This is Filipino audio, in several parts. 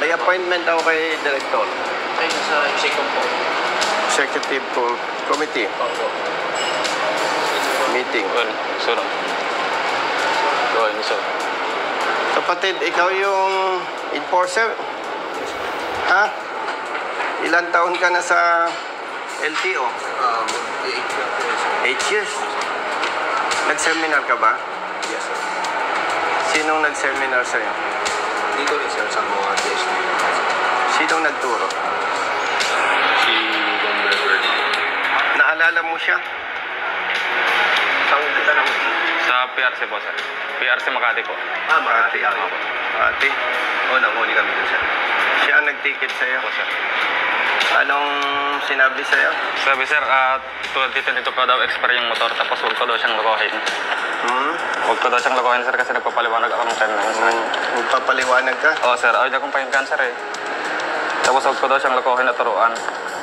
May appointment ako kay Director. Ay, nasa executive po. Executive Committee. Opo. Meeting. Well, sir. Go ahead, sir. Kapatid, ikaw yung enforcer? Ha? Ilan taon ka na sa LTO? 8 years. Nag-seminar ka ba? Yes, sir. Sinong nag-seminar sa'yo? Dito rin, sir, sa mga DSP. Sinong nagturo? Si Don Beverly. Naalala mo siya? Saan kita lang? Sa PRC po, sir. PRC Makati po. Makati. Ate, Nanguli kami dun, sir. siya ang nag-ticket sa'yo. Po, sir. Anong sinabi sa'yo? Sabi, sir, 2022 pa daw expire yung motor, tapos huwag ko daw siyang lokohin. Huwag ko daw siyang lokohin, sir, kasi nagpapaliwanag ako ng timeline, sir. Magpapaliwanag ka? Oo, sir. Ayaw akong pahingan, sir, eh. Tapos huwag ko daw siyang lokohin at turuan.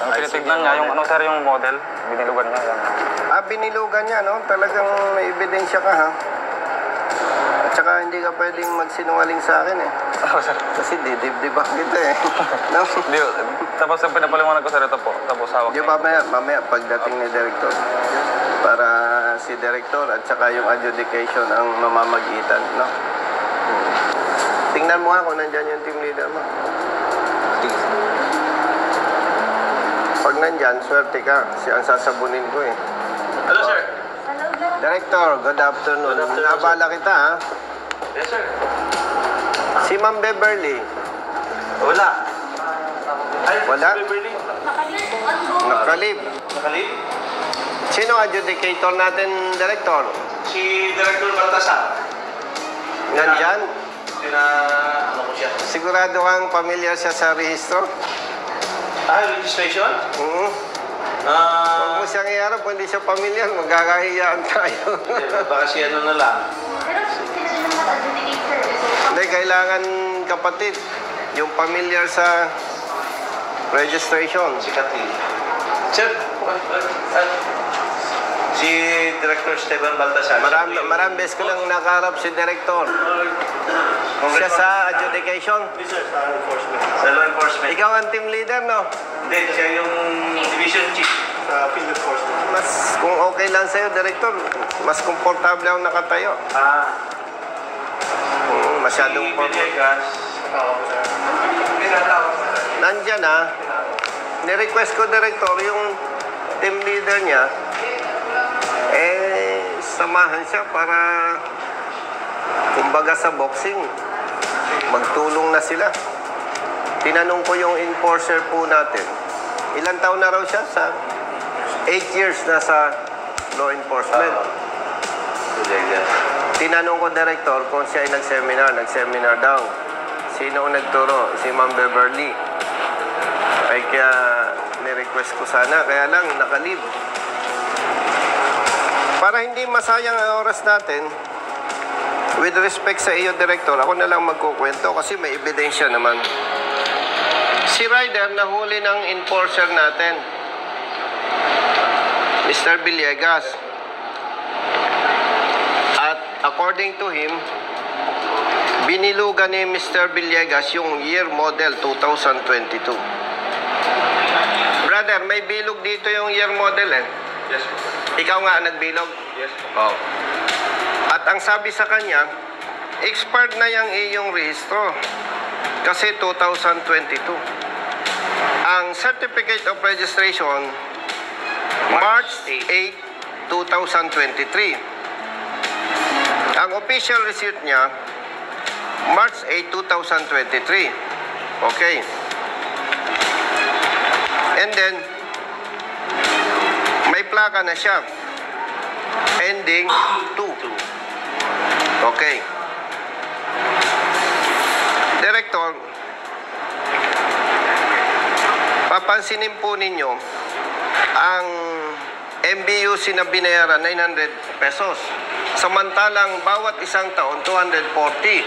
Ang Ay, tinitignan sige, niya, yung ano, sir, yung model, binilugan niya. Yan. Binilugan niya, no? Talagang may ebidensya ka, ha? At saka hindi ka pwedeng magsinungaling sa akin, eh. Oo, sir. Kasi didibdibak kita, eh. No? Di, tapos yung pinapaliwanag ko, sir, ito po. Tapos hawak Yung mamaya pagdating ni Director, para si Director at saka yung adjudication ang mamamagitan, no? Tingnan mo nga kung nandyan yung team leader mo. Pag nandyan, swerte ka. Siya ang sasabunin ko, eh. Hello, sir. Director, good afternoon. Nabala kita, ha? Yes, sir. Si Ma'am Beverly, Wala. Ay, Wala? Si Beverly. nakalib. Nakalip? Sino adjudicator natin, Director? Si Director Baltasar. Nandyan? Ano ko siya? Sigurado kang pamilyar siya sa rehistro? Registration? Huwag mo siyang iharap, kung hindi siya pamilyar, magkakahiyaan tayo. Baka si ano na lang. Hindi, kailangan kapatid, yung pamilyar sa registration. Si Kathleen. Sir, si Director Esteban Baltasar. Maraming beses ko lang nakaharap si Director. Siya sa adjudication. Sir, sa enforcement. Sa law enforcement. Ikaw ang team leader, no? Hindi, siya yung division chief sa field enforcement. Mas, kung okay lang sa'yo, Director, mas komportable ako nakatayo. Masyadong Si Villegas. Nandyan, ha? Ni-request ko, Director, yung team leader niya, samahan siya para, kumbaga sa boxing, magtulong na sila. Tinanong ko yung enforcer po natin. Ilang taon na raw siya? 8 years na sa law enforcement. Villegas. Tinanong ko, Director, kung siya ay nag-seminar daw. Sino ang nagturo? Si Ma'am Beverly. Ay kaya ni-request ko sana, kaya lang nakalib. Para hindi masayang ang oras natin, with respect sa iyo, Director, ako na lang magkukwento kasi may ebidensya naman. Si Ryder nahuli ng enforcer natin, Mr. Villegas. At according to him, binilugan ni Mr. Villegas yung year model 2022. Brother, may bilog dito yung year model, eh. Yes. Ikaw nga nagbilog? Yes. Oh. At ang sabi sa kanya, expired na yung iyong rehistro kasi 2022. Ang certificate of registration, March 8, 2023. Ang official receipt niya, March 8, 2023. Okay. And then, may plaka na siya. Ending 2. Okay. Director, papansinin po ninyo ang MBUC na binayaran 900 pesos. Samantalang bawat isang taon 240.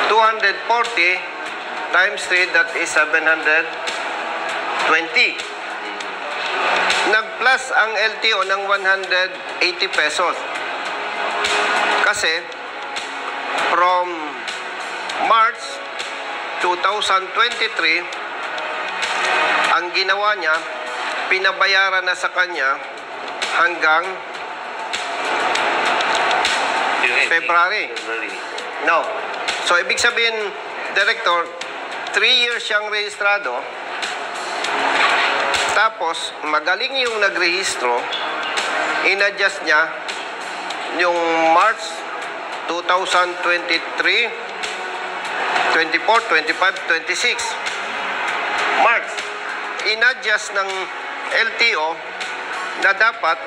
240 times 3, that is 720. Nag-plus ang LTO ng 180 pesos. Kasi from March 2023, ang ginawa niya, pinabayaran na sa kanya hanggang February. No. So, ibig sabihin, Director, 3 years siyang rehistrado. Tapos, magaling yung nagrehistro. In-adjust niya yung March 2023, 24, 25, 26. March. In-adjust ng LTO na dapat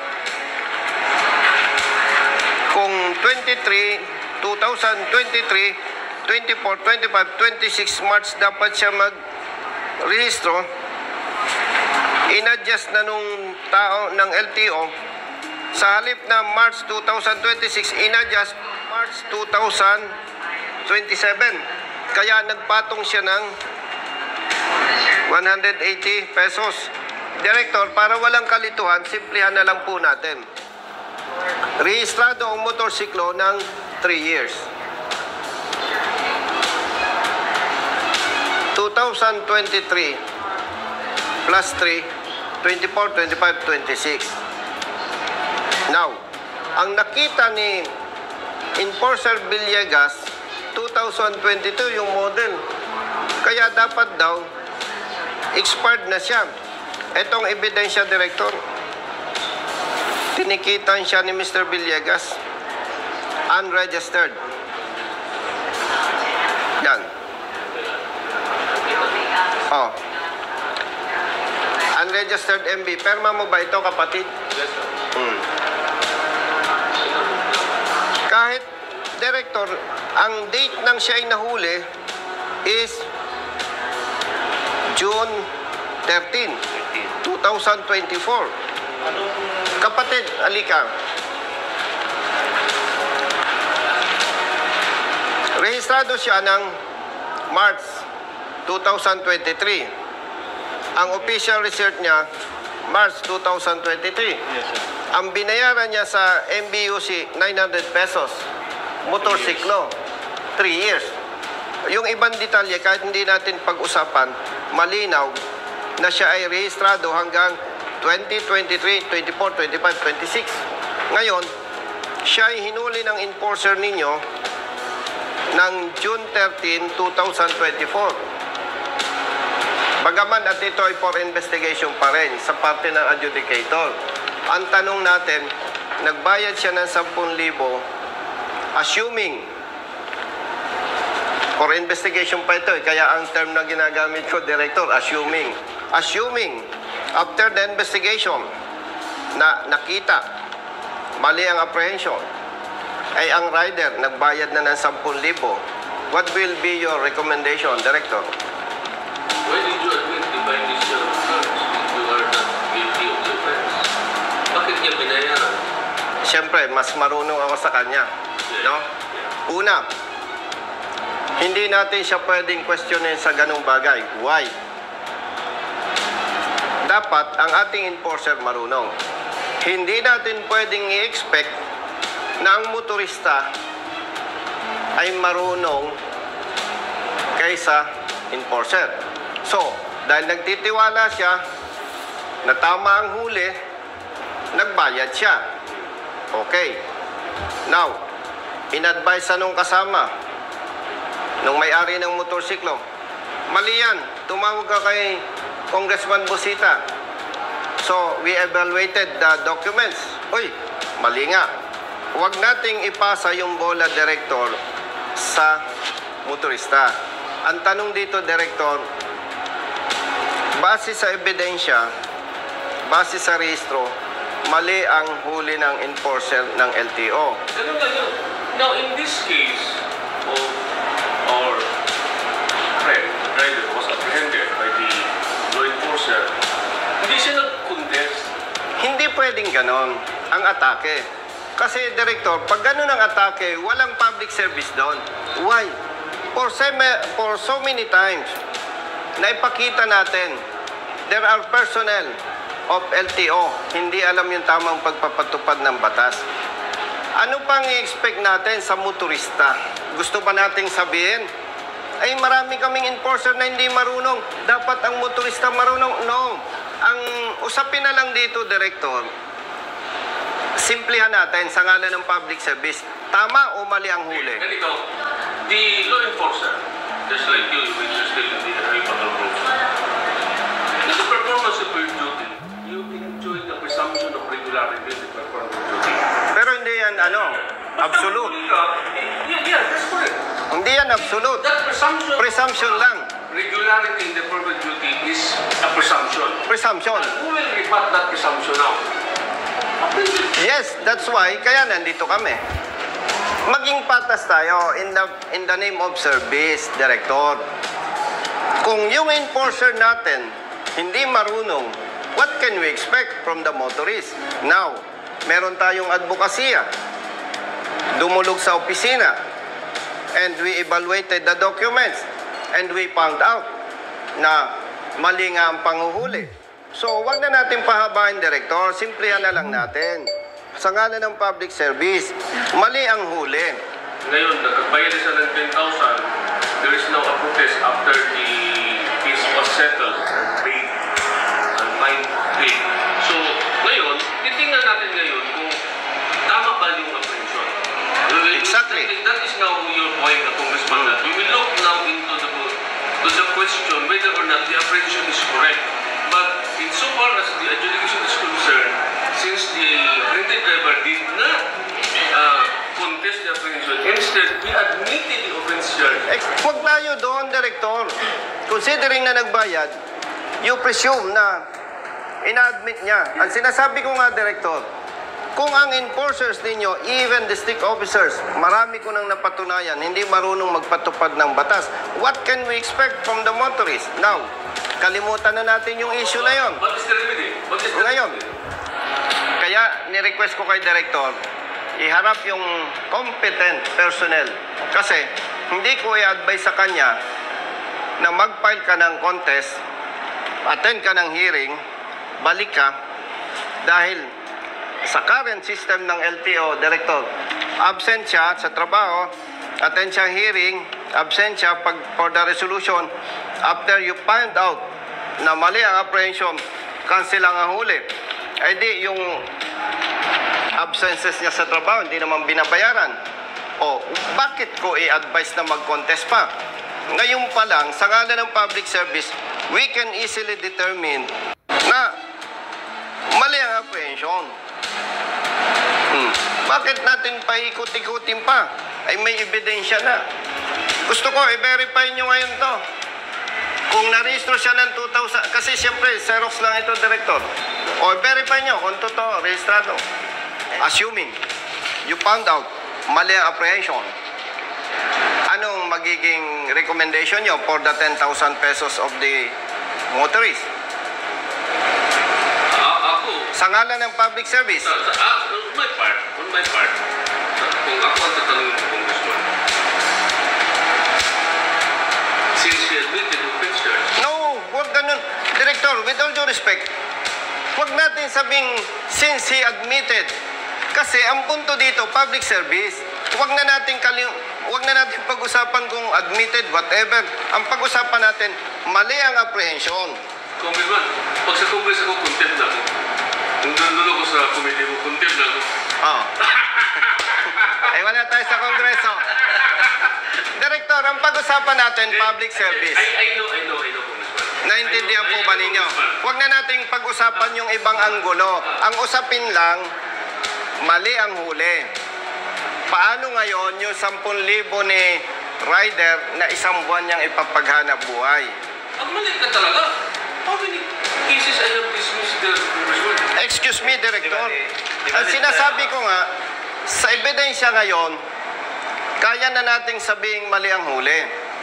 kung 2023, 24, 25, 26 March dapat siya mag-rehistro. In-adjust na nung tao ng LTO. Sa halip na March 2026, in-adjust March 2027. Kaya nagpatong siya ng 180 pesos. Director, para walang kalituhan, simplihan na lang po natin. Rehistrado ang motorsiklo ng 3 years. 2023 plus 3, 24, 25, 26. Now, ang nakita ni Enforcer Villegas, 2022 yung model. Kaya dapat daw, expired na siya. Itong ebidensya, Director. Tinikitan siya ni Mr. Villegas. Unregistered. Yan. Oh. Unregistered MB. Perma mo ba ito, kapatid? Yes, sir. Kahit, Director, ang date ng siya ay nahuli is June 13, 2024. Kapatid, alika. Rehistrado siya ng March 2023. Ang official research niya, March 2023. Yes, sir. Ang binayaran niya sa MBUC, 900 pesos. Motorsiklo, 3 years. Yung ibang detalye, kahit hindi natin pag-usapan, malinaw na siya ay rehistrado hanggang 2023, 24, 25, 26. Ngayon, siya ay hinuli ng enforcer ninyo ng June 13, 2024. Bagaman at ito ay for investigation pa rin sa parte ng adjudicator. Ang tanong natin, nagbayad siya ng 10,000 assuming for investigation pa ito, kaya ang term na ginagamit ko, Director, assuming after the investigation na nakita mali ang apprehension ay ang rider nagbayad na ng 10,000, what will be your recommendation, Director? Why did you admit the violation of terms if you are not guilty of the offense? Bakit niya binayaran? Siyempre, mas marunong ako sa kanya. No? Una, hindi natin siya pwedeng questionin sa ganung bagay. Why? Dapat ang ating enforcer marunong. Hindi natin pwedeng i-expect na ang motorista ay marunong kaysa enforcer. So, dahil nagtitiwala siya na tama ang huli, nagbayad siya. Okay. Now, in-advise sa nung kasama, nung may-ari ng motorsiklo, mali yan. Tumawag ka kay Congressman Busita. So, we evaluated the documents. Uy, mali nga. Huwag nating ipasa yung bola, Director, sa motorista. Ang tanong dito, Director, base sa ebidensya, base sa rehistro, mali ang huli ng enforcer ng LTO. Ganun lang yun. Now, in this case of our friend, driver was apprehended by the law enforcer, hindi siya nag-contest. Hindi pwedeng ganon ang atake. Kasi, Director, pag ganon ang atake, walang public service doon. Why? For so many times, naipakita natin, there are personnel of LTO, hindi alam yung tamang pagpapatupad ng batas. Ano pang i-expect natin sa motorista? Gusto ba nating sabihin, ay marami kaming enforcer na hindi marunong. Dapat ang motorista marunong. No. Ang usapin na lang dito, Director, simplihan natin sa ngalan ng public service. Tama o mali ang huli? Ganito, the law enforcer, just like you, when you're still in the highway patrol group, in the performance of your duty, you enjoy the presumption of regularity in the performance of duty. Pero hindi yan, absolute. Yeah, that's correct. Hindi yan absolute. That presumption, Presumption lang. regularity in the performance of duty is a presumption. Presumption. Who will rebut that presumption now? Yes, that's why, kaya nandito kami. Maging patas tayo in the name of service, Director. Kung yung enforcer natin hindi marunong, what can we expect from the motorist? Now, meron tayong advokasya. Dumulog sa opisina. And we evaluated the documents. And we found out na mali nga ang panguhuli. So, wag na natin pahabain, Director. Simplihan na lang natin. Sa ngalan ng public service, mali ang huli. Ngayon, nagbayad siya ng 10,000. There is now a protest after the case was settled and paid and fine paid. So, ngayon, titingnan natin ngayon kung tama ba yung apprehension. Exactly. That is now your point, Congressman, that we will look now into the question whether or not the apprehension is correct. But insofar as the adjudication is concerned, since the apprehended driver did not contest the apprehension, instead, we admitted the offense charge. Huwag tayo doon, Director. Considering na nagbayad, you presume na ina-admit niya. Ang sinasabi ko nga, Director, kung ang enforcers ninyo, even district officers, marami ko nang napatunayan, hindi marunong magpatupad ng batas. What can we expect from the motorist? Now, kalimutan na natin yung issue na yon. What is the remedy? What is the Ngayon, remedy? kaya ni-request ko kay Director, iharap yung competent personnel. Kasi, hindi ko i-advise sa kanya na mag-file ka ng contest, attend ka ng hearing, balik ka, dahil sa current system ng LTO, Director, absent siya sa trabaho, attend siya hearing, absent siya for the resolution, after you find out na mali ang apprehension, cancel ang huli. Ay di, yung absences niya sa trabaho, hindi naman binabayaran. O, bakit ko i-advise na mag-contest pa? Ngayon pa lang, sa ngalan ng public service, we can easily determine na mali ang apprehension. Bakit natin paikot-ikutin pa? Ay may ebidensya na. Gusto ko, i-verify nyo ngayon to. Kung narehistro siya ng 2,000, kasi siyempre, Xerox lang ito, Director. O, verify nyo kung totoo, rehistrado. Assuming, you found out, mali ang apprehension. Anong magiging recommendation nyo for the 10,000 pesos of the motorist? Ako, Sa ngalan ng public service, on my part, kung ako ang tatanungin ng Congressman, since he admitted the offense charge, no, huwag ganun. Director, with all due respect, huwag natin sabing since he admitted. Kasi ang punto dito, public service, huwag na natin pag-usapan kung admitted, whatever. Ang pag-usapan natin, mali ang apprehension. Congressman, pag sa Congress ako, contempt na ako. Kung nandun ako sa committee mo, contempt na ako. Oh. Ay, wala tayo sa Kongreso. Director, ang pag-usapan natin, public service. I know, Congressman. Naintindihan po ba ninyo? Huwag na nating pag-usapan yung ibang anggulo. Ang usapin lang, mali ang huli. Paano ngayon yung 10,000 ni rider na isang buwan niyang ipapaghanap buhay? Ang mali ka talaga. How many cases I have dismissed the Congressman? Excuse me, Director. Ang sinasabi ko nga, sa ebidensya ngayon, kaya na nating sabing mali ang huli.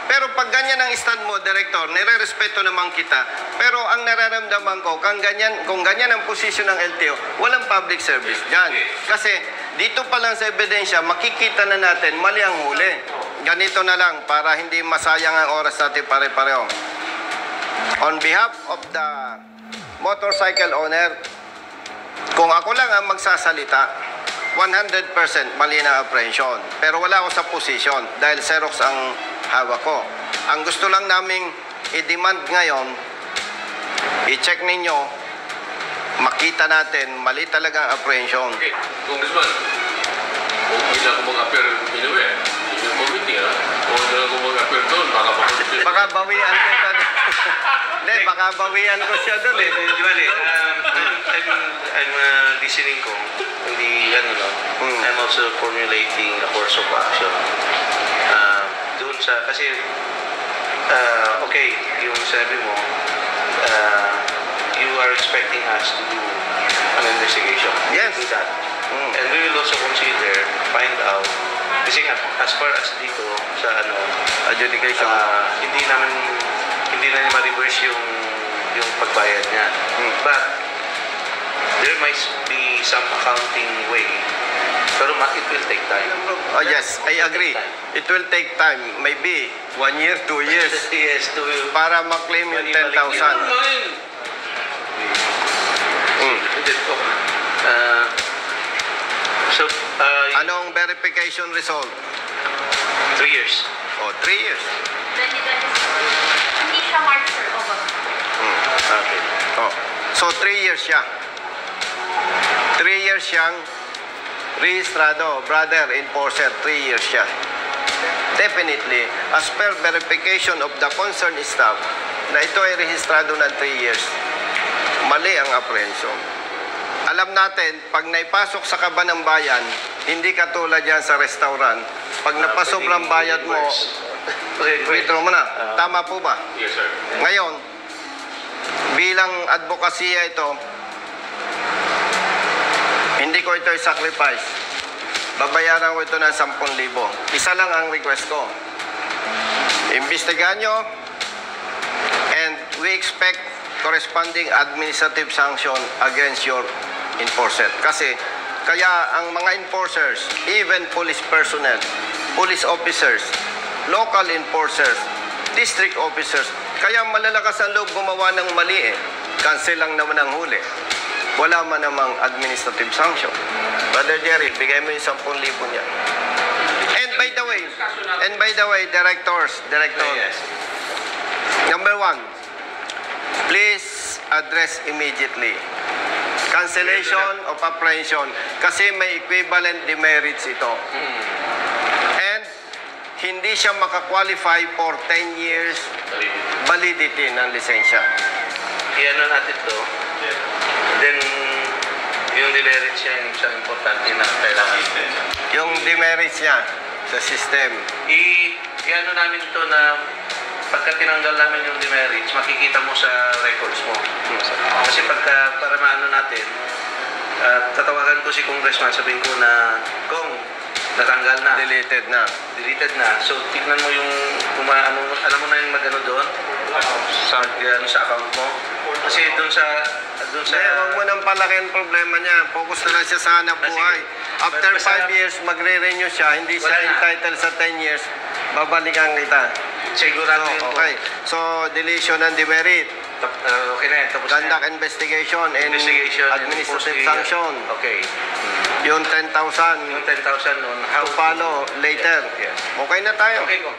Pero pag ganyan ang stand mo, Director, nire-respeto naman kita. Pero ang nararamdaman ko, kung ganyan ang posisyon ng LTO, walang public service dyan. Kasi dito pa lang sa ebidensya, makikita na natin mali ang huli. Ganito na lang para hindi masayang ang oras natin pare-pareho. On behalf of the motorcycle owner, kung ako lang ang magsasalita, 100% mali na apprehension. Pero wala ako sa posisyon dahil Xerox ang hawak ko. Ang gusto lang naming i-demand ngayon, i-check ninyo, makita natin, mali talaga ang apprehension. Okay, Congressman, kung hindi na ako mag-appear anywhere, in yung committee, ha? Kung hindi na ako mag-appear doon, baka mag-appear. Baka bawian ko doon. Hindi, baka bawian ko siya doon eh. Di ba, I'm listening ko. Hindi, ano lang. I'm also formulating a course of action. Doon sa, kasi, okay, yung sabi mo, you are expecting us to do an investigation. Yes. Do that. And we will also consider, find out, kasi nga, as far as dito, sa ano, Adjudication. hindi na ma-reverse yung pagbayad niya. But there might be some accounting way. Pero it will take time. Oh yes, I agree. It will take time. Maybe 1 year, 2 years. Yes, to Para maklaim yung 10,000. Mine. So, Anong verification result? 3 years. Oh, 3 years. Hindi siya March or August. Okay. Oh. So 3 years siya. 3 years siyang rehistrado, brother, enforcer, 3 years siya. Definitely, as per verification of the concerned staff, na ito ay rehistrado ng 3 years, mali ang apprehension. Alam natin, pag naipasok sa kaba ng bayan, hindi katulad yan sa restaurant. Pag napasobrang bayad mo, withdraw mo na. Tama po ba? Yes, sir. Ngayon, bilang advokasya ito, hindi ko ito i-sacrifice. Babayaran ko ito ng 10,000. Isa lang ang request ko. Imbestigahan nyo, and we expect corresponding administrative sanction against your enforcer. Kasi, kaya ang mga enforcers, even police personnel, police officers, local enforcers, district officers, kaya malalakas ang loob gumawa ng mali eh. Cancel lang naman ang huli. Wala man namang administrative sanction. Brother Jerry, bigay mo yung 10,000 niya. And by the way, director, Yes. number 1, please address immediately cancellation of apprehension kasi may equivalent demerits ito. And hindi siya makakwalify for 10 years validity ng lisensya. I-ano natin to. Then, yung demerits siya yung isang importante na kailangan. Yung demerits niya sa system. I-ano namin to na pagka tinanggal namin yung demerits, makikita mo sa records mo. Kasi para maano natin, tatawagan ko si Congressman, sabihin ko na, Kong, natanggal na. Deleted na. Deleted na. So, tignan mo yung, alam mo na yung magano doon? Sa account mo. Kasi doon sa Huwag mo nang palakin problema niya. Focus na lang siya sa hanap buhay. After 5 years, magre-renew siya. Hindi siya Wala na. entitled sa 10 years. Babalikan kita. sigurado yun po. Okay. So, deletion and demerit. Okay na yan. Tapos na yan. Conduct investigation and Investigation and administrative enforcement. sanction. Okay. Yung 10,000 Yung 10,000 nun, how to follow later. Yes. Okay na tayo. Okay ko.